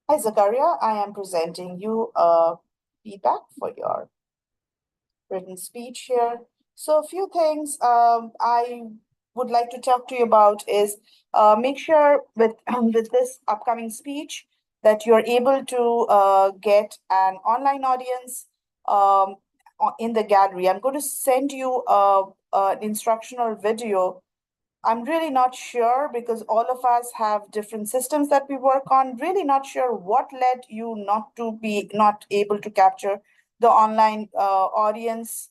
Hi, Zakaria. I am presenting you feedback for your written speech here. So, a few things I would like to talk to you about is make sure with with this upcoming speech that you're able to get an online audience in the gallery. I'm going to send you an instructional video. I'm really not sure because all of us have different systems that we work on. Really not sure what led you not able to capture the online audience.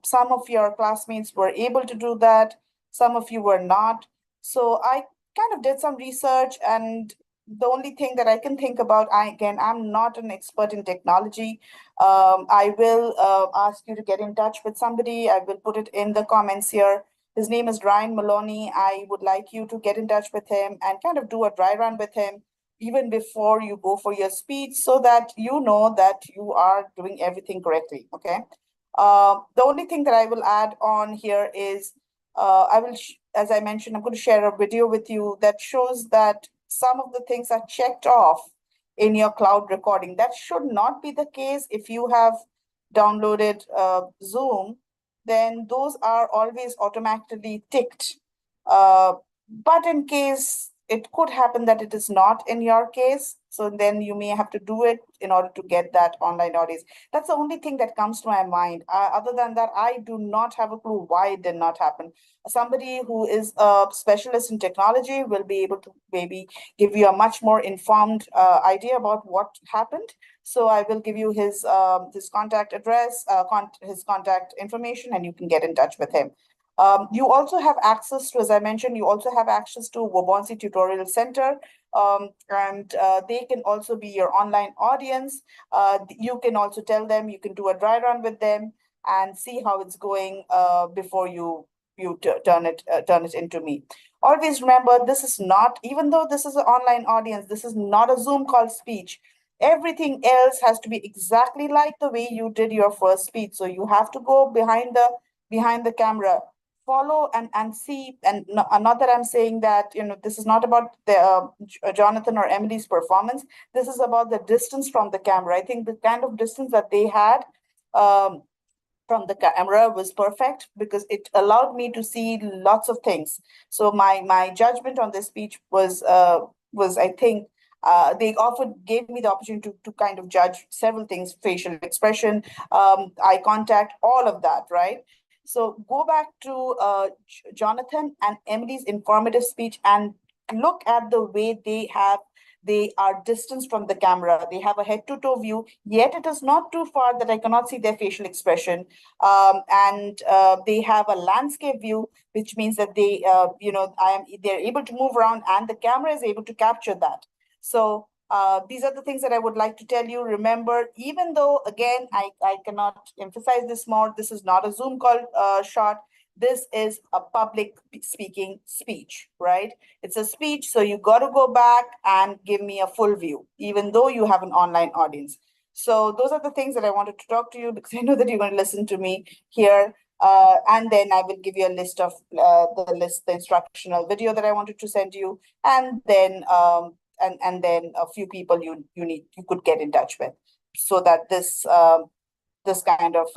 Some of your classmates were able to do that. Some of you were not. So I kind of did some research, and the only thing that I can think about, I'm not an expert in technology. I will ask you to get in touch with somebody. I will put it in the comments here. His name is Ryan Maloney. I would like you to get in touch with him and kind of do a dry run with him even before you go for your speech so that you know that you are doing everything correctly. Okay. The only thing that I will add on here is as I mentioned, I'm going to share a video with you that shows that some of the things are checked off in your cloud recording. That should not be the case if you have downloaded Zoom, then those are always automatically ticked. But in case it could happen that it is not in your case, so then you may have to do it in order to get that online audience. That's the only thing that comes to my mind. Other than that, I do not have a clue why it did not happen. Somebody who is a specialist in technology will be able to maybe give you a much more informed idea about what happened. So I will give you his contact address, his contact information, and you can get in touch with him. You also have access to, as I mentioned, you also have access to Wabonsi Tutorial Center, and they can also be your online audience. You can also tell them, you can do a dry run with them and see how it's going before turn it into me. Always remember, this is not, even though this is an online audience, this is not a Zoom call speech. Everything else has to be exactly like the way you did your first speech. So you have to go behind the camera, follow and see. And not that I'm saying that, this is not about the Jonathan or Emily's performance. This is about the distance from the camera. I think the kind of distance that they had um, from the camera was perfect because it allowed me to see lots of things. So my judgment on this speech was, I think, they often gave me the opportunity to kind of judge several things: facial expression, eye contact, all of that, right? So go back to Jonathan and Emily's informative speech and look at the way they are distanced from the camera. They have a head to toe view, yet it is not too far that I cannot see their facial expression. And they have a landscape view, which means that they're able to move around and the camera is able to capture that. So these are the things that I would like to tell you. Remember, even though, again, I cannot emphasize this more, this is not a Zoom call shot. This is a public speaking speech, right? It's a speech, so you got to go back and give me a full view, even though you have an online audience. So those are the things that I wanted to talk to you because I know that you're going to listen to me here. And then I will give you a list of the instructional video that I wanted to send you, and then a few people you could get in touch with, so that this kind of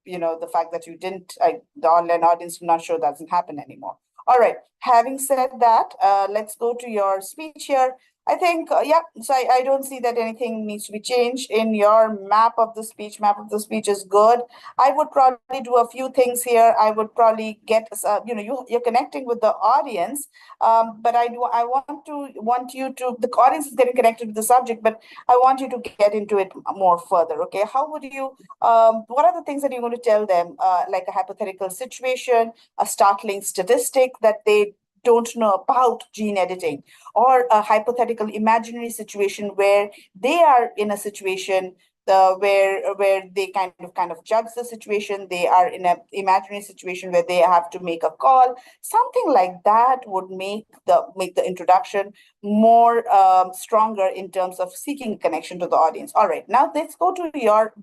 the fact that you didn't, the online audience did not show, doesn't happen anymore. All right. Having said that, let's go to your speech here. I think, yeah, so I don't see that anything needs to be changed in your map of the speech. Map of the speech is good. I would probably do a few things here. I would probably get, you're connecting with the audience, but I want you to, the audience is getting connected with the subject, but I want you to get into it more further. Okay. How would you what are the things that you're going to tell them, like a hypothetical situation, a startling statistic that they don't know about gene editing, or a hypothetical imaginary situation where they are in a situation where they kind of judge the situation. They are in an imaginary situation where they have to make a call. Something like that would make the introduction more stronger in terms of seeking connection to the audience. All right, now let's go to your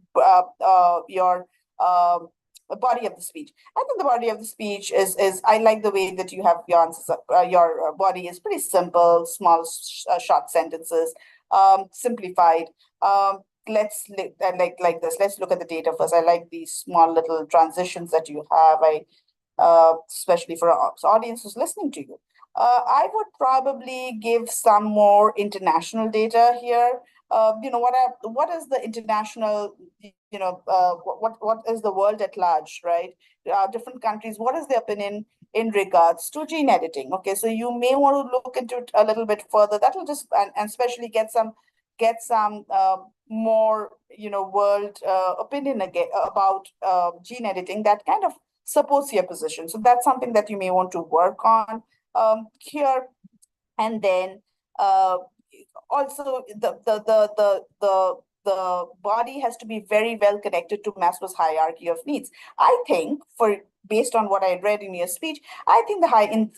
body of the speech. I think the body of the speech is I like the way that you have your answers. Your body is pretty simple, small, short sentences, simplified. Like this. Let's look at the data first. I like these small little transitions that you have. Especially for our audience who's listening to you. I would probably give some more international data here. What is the international, what is the world at large, right? Different countries, what is their opinion in regards to gene editing? Okay, so you may want to look into it a little bit further. That will just, and especially get some more, world opinion again about gene editing that kind of supports your position. So that's something that you may want to work on here. And then uh, also the body has to be very well connected to Maslow's hierarchy of needs. I think for based on what I read in your speech, I think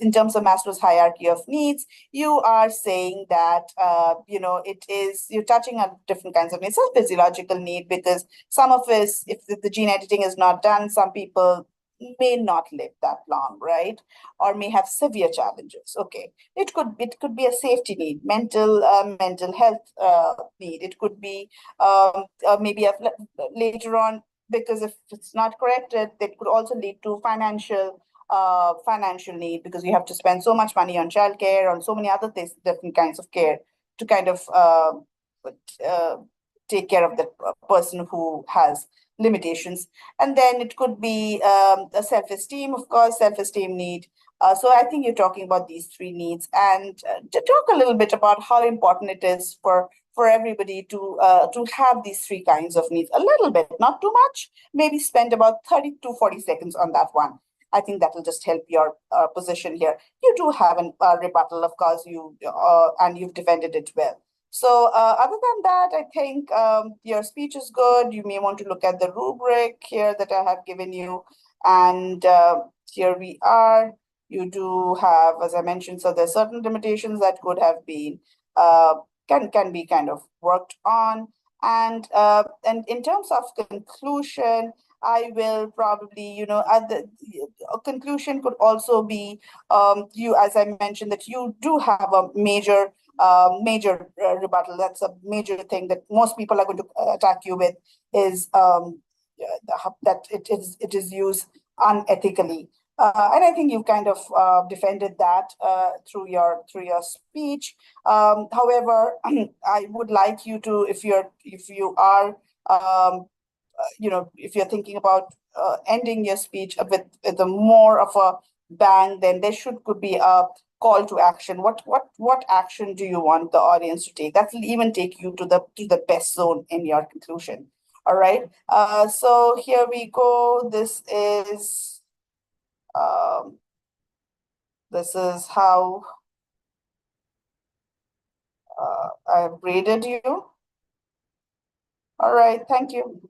in terms of Maslow's hierarchy of needs, you are saying that you're touching on different kinds of needs. It's a physiological need because some of us, if the gene editing is not done, some people may not live that long, right? Or may have severe challenges. Okay, it could be a safety need, mental health need. It could be maybe later on, because if it's not corrected, that could also lead to financial need, because you have to spend so much money on childcare, on so many other things, different kinds of care to kind of uh, take care of the person who has limitations. And then it could be a self-esteem, of course, self-esteem need. So I think you're talking about these three needs, and to talk a little bit about how important it is for everybody to have these three kinds of needs. A little bit, not too much. Maybe spend about 30 to 40 seconds on that one. I think that will just help your position here. You do have a rebuttal, of course, and you've defended it well. So other than that, I think your speech is good. You may want to look at the rubric here that I have given you. And here we are. You do have, as I mentioned, so there's certain limitations that could have been, can be kind of worked on. And in terms of conclusion, I will probably, at the a conclusion could also be, as I mentioned, that you do have a major rebuttal. That's a major thing that most people are going to attack you with, is that it is used unethically. And I think you've kind of defended that through your speech. However, I would like you to, if you are, if you're thinking about ending your speech with a more of a bang, then there could be a call to action. What action do you want the audience to take? That will even take you to the best zone in your conclusion. All right. So here we go. Um, this is how I have graded you. All right. Thank you.